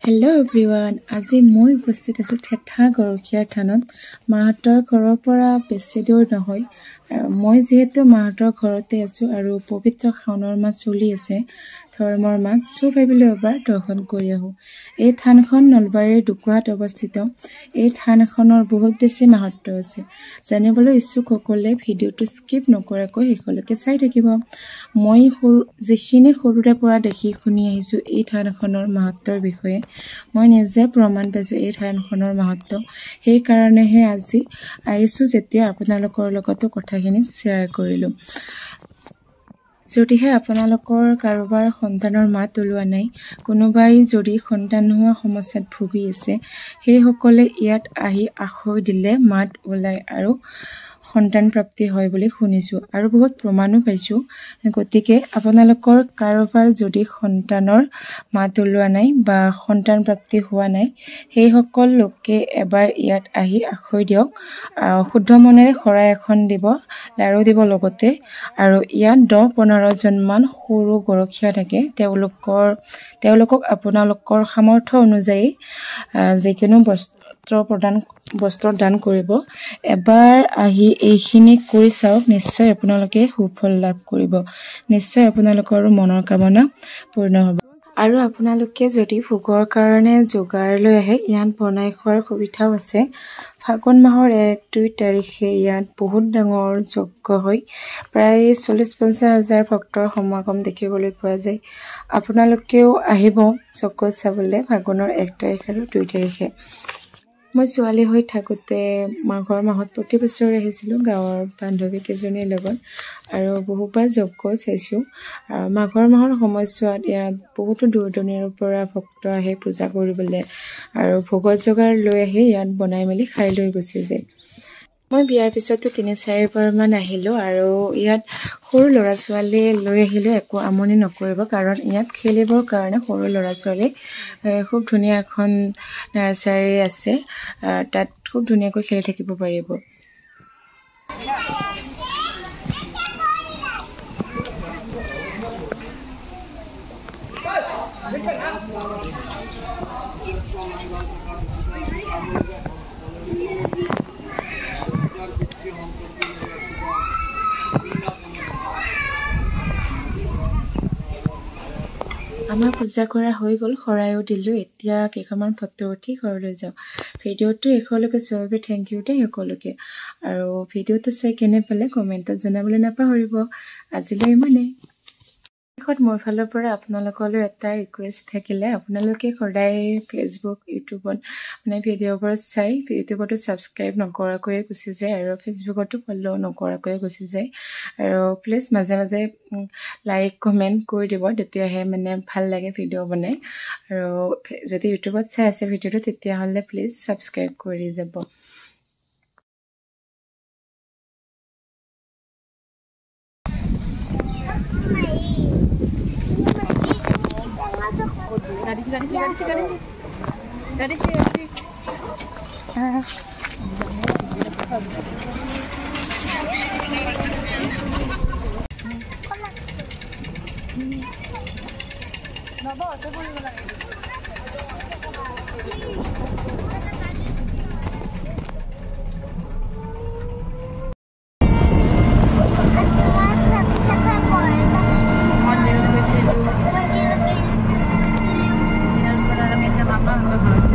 Hello everyone, আজি মই উপস্থিত আছো ঠেঠা গৰখীয়াৰ থানত মাহতৰ ঘৰৰ পৰা বেছি দূৰ নহয় মই যেহেতু মাহতৰ ঘৰতে আছো আৰু পবিত্ৰ শাওনৰ মাহ চলি আছে ধৰ্মৰ মাহ ভাবিলো এবাৰ দৰ্শন কৰি আহো এই থানখন নলবাৰীৰ দুকুহাত অৱস্থিত এই থানখনৰ বহুত বেছি মাহাত্ম্য আছে জানিবলৈ ইচ্ছুকসকলে ভিডিওটো স্কিপ নকৰাকৈ শেষলৈকে চাই থাকিব মই যিখিনি সৰুৰে পৰা দেখি শুনি আহিছো এই থানখনৰ মাহাত্ম্যৰ বিষয়ে মই নিজে প্ৰমাণ পাইছো এই থানখনৰ মাহাত্ম্য সেই কাৰণেহে আজি আহিছো যেতিয়া আপোনালোকৰ লগতো কথাখিনি শ্বেয়াৰ কৰিলো যদিহে আপোনালোকৰ কাৰোবাৰ সন্তানৰ মাত ওলোৱা নাই কোনোবাই যদি সন্তান নোহোৱা সমস্যাত ভুগি আছে সেই সকলে ইয়াত আহি আখৰ দিলে মাত ওলাই আৰু সন্তান প্ৰাপ্তি হয় বুলি শুনিছো আৰু বহুত প্ৰমাণো পাইছো গতিকে আপোনালোকৰ কাৰোবাৰ যদি সন্তানৰ মাত ওলোৱা নাই বা সন্তান প্ৰাপ্তি হোৱা নাই সেই সকল লোকে এবাৰ ইয়াত আহি আখৰ দিয়ক শুদ্ধ মনেৰে শৰাই এখন দিব লাৰু দিব লগতে আৰু ইয়াত 10-15 জন মান সৰু গৰখীয়া থাকে তেওঁলোকক আপোনালোকৰ সামৰ্থ্য অনুযায়ী যিকোনো বস্ত্ৰ দান কৰিব এবাৰ আহি এইখিনি কৰি চাওক নিশ্চয় আপোনালোকে সুফল লাভ কৰিব নিশ্চয় আপোনালোকৰ মনৰ কামনা পূৰ্ণ হ'ব আৰু আপোনালোকে যদি ভোগৰ কাৰণে যোগাৰ লৈ আহে ইয়াত বনাই খোৱাৰ সুবিধাও আছে ফাগুন মাহৰ 1-2 তাৰিখে ইয়াত বহুত ডাঙৰ যজ্ঞ হয় প্ৰায় 40-50 হাজাৰ ভক্তৰ সমাগম দেখিবলৈ পোৱা যায় আপোনালোকেও আহিব যজ্ঞ চাবলৈ ফাগুনৰ 1 তাৰিখ আৰু 2 তাৰিখে মই ছোৱালী হৈ থাকোতে মাঘৰ মাহত প্ৰতি বছৰ আহিছিলো গাঁৱৰ বান্ধৱী কেজনীৰ লগত আৰু বহুবাৰ যজ্ঞ চাইছো মাঘৰ মাহৰ সময়ছোৱাত ইয়াত বহুতো দূৰ-দূৰণিৰ পৰা ভক্ত আহে পূজা কৰিবলৈ আৰু ভোগৰ যোগাৰ লৈ আহি ইয়াত বনাই মেলি খাই লৈ গুচি যায় মই বিয়াৰ পিছতো 3-4 বাৰ মান আহিলো আৰু ইয়াত সৰু ল'ৰা ছোৱালী লৈ আহিলে একো আমনি নকৰিব কাৰণ ইয়াত খেলিবৰ কাৰণে সৰু ল'ৰা ছোৱালী খুব ধুনীয়া এখন নাৰ্চাৰী আছে তাত খুব ধুনীয়াকৈ খেলি থাকিব পাৰিব আমাৰ পূজা কৰা হৈ গ'ল খৰায়ো দিলো এতিয়া কেইখনমান ফটো উঠি ঘৰলৈ যাওঁ ভিডিওটো এখলৈকে চোৱাৰ বাবে থেংক ইউ দেই সকলোকে আৰু ভিডিওটো চাই কেনে পালে কমেণ্টত জনাবলৈ নাপাহৰিব আজিলৈ ইমানেই মোৰ ফালৰ পৰা আপোনালোকলৈ এটা ৰিকুৱেষ্ট থাকিলে আপোনালোকে সদায় ফেচবুক ইউটিউবত ভিডিঅ'বোৰ চাই ইউটিউবতো ছাবস্ক্ৰাইব নকৰাকৈয়ে গুচি যায় আৰু ফেচবুকতো ফ'ল' নকৰাকৈয়ে গুচি যায় আৰু প্লিজ মাজে মাজে লাইক কমেণ্ট কৰি দিব তেতিয়াহে ভাল লাগে ভিডিঅ' বনাই আৰু যদি ইউটিউবত চাই আছে ভিডিঅ'টো তেতিয়াহ'লে প্লিজ ছাবস্ক্ৰাইব কৰি যাব Mama